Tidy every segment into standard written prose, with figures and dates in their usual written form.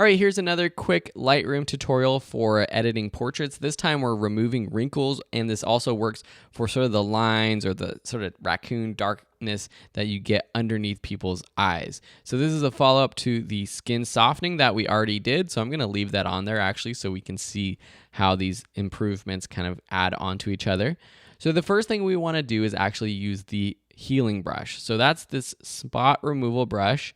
All right, here's another quick Lightroom tutorial for editing portraits. This time we're removing wrinkles, and this also works for sort of the lines or the sort of raccoon darkness that you get underneath people's eyes. So this is a follow-up to the skin softening that we already did. So I'm gonna leave that on there actually so we can see how these improvements kind of add on to each other. So the first thing we wanna do is actually use the healing brush. So that's this spot removal brush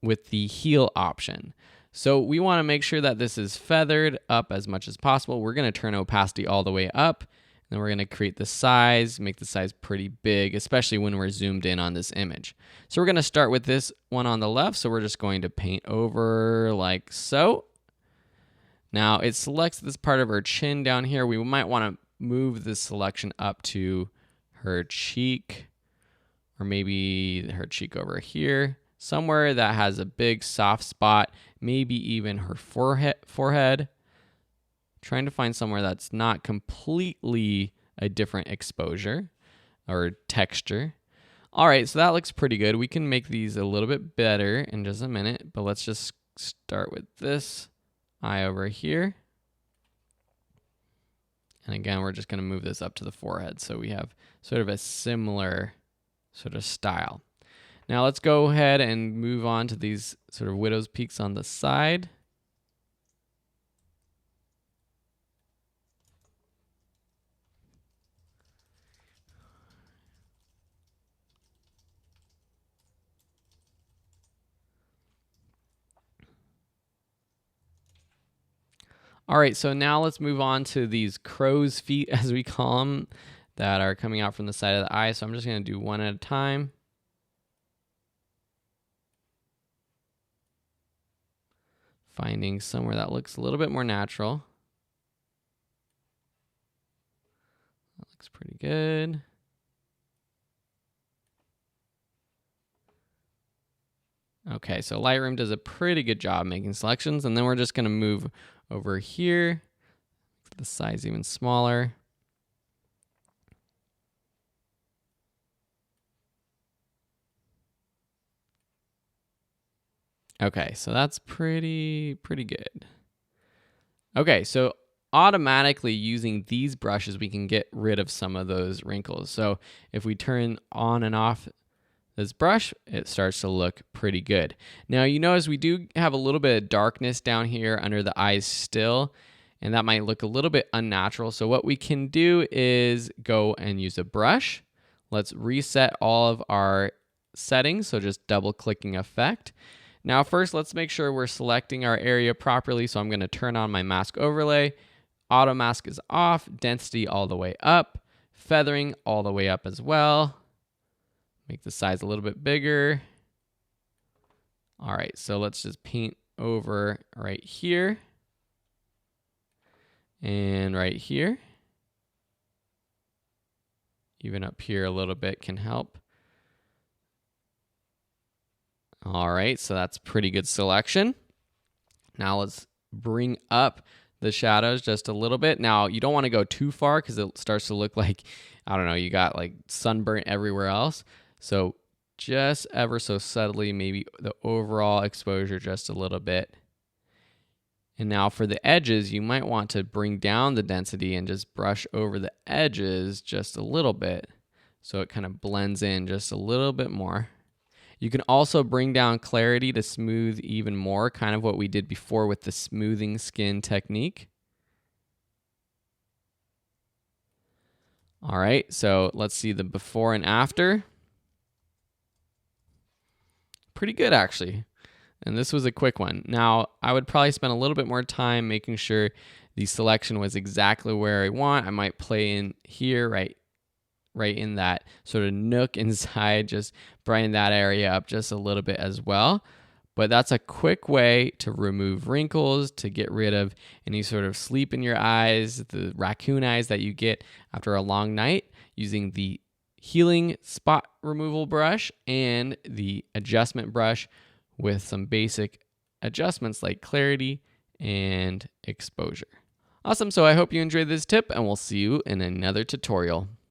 with the heal option. So we want to make sure that this is feathered up as much as possible. We're going to turn opacity all the way up, and then we're going to create the size, make the size pretty big, especially when we're zoomed in on this image. So we're going to start with this one on the left. So we're just going to paint over like so. Now it selects this part of her chin down here. We might want to move this selection up to her cheek, or maybe her cheek over here. Somewhere that has a big soft spot, maybe even her forehead. Trying to find somewhere that's not completely a different exposure or texture. All right, so that looks pretty good. We can make these a little bit better in just a minute, but let's just start with this eye over here. And again, we're just gonna move this up to the forehead so we have sort of a similar sort of style. Now let's go ahead and move on to these sort of widow's peaks on the side. All right, so now let's move on to these crow's feet, as we call them, that are coming out from the side of the eye. So I'm just gonna do one at a time. Finding somewhere that looks a little bit more natural. That looks pretty good. Okay, so Lightroom does a pretty good job making selections, and then we're just gonna move over here, make the size even smaller. Okay, so that's pretty good. Okay, so automatically using these brushes, we can get rid of some of those wrinkles. So if we turn on and off this brush, it starts to look pretty good. Now you notice we do have a little bit of darkness down here under the eyes still, and that might look a little bit unnatural. So what we can do is go and use a brush. Let's reset all of our settings. So just double clicking effect. Now first, let's make sure we're selecting our area properly. So I'm gonna turn on my mask overlay. Auto mask is off, density all the way up, feathering all the way up as well. Make the size a little bit bigger. All right, so let's just paint over right here and right here. Even up here a little bit can help. All right, so that's pretty good selection. Now let's bring up the shadows just a little bit. Now you don't want to go too far because it starts to look like, I don't know, you got like sunburnt everywhere else. So just ever so subtly, maybe the overall exposure just a little bit. And now for the edges, you might want to bring down the density and just brush over the edges just a little bit so it kind of blends in just a little bit more. You can also bring down clarity to smooth even more, kind of what we did before with the smoothing skin technique. All right, so let's see the before and after. Pretty good, actually. And this was a quick one. Now, I would probably spend a little bit more time making sure the selection was exactly where I want. I might play in here, right in that sort of nook inside, just brighten that area up just a little bit as well. But that's a quick way to remove wrinkles, to get rid of any sort of sleep in your eyes, the raccoon eyes that you get after a long night, using the healing spot removal brush and the adjustment brush with some basic adjustments like clarity and exposure. Awesome, so I hope you enjoyed this tip, and we'll see you in another tutorial.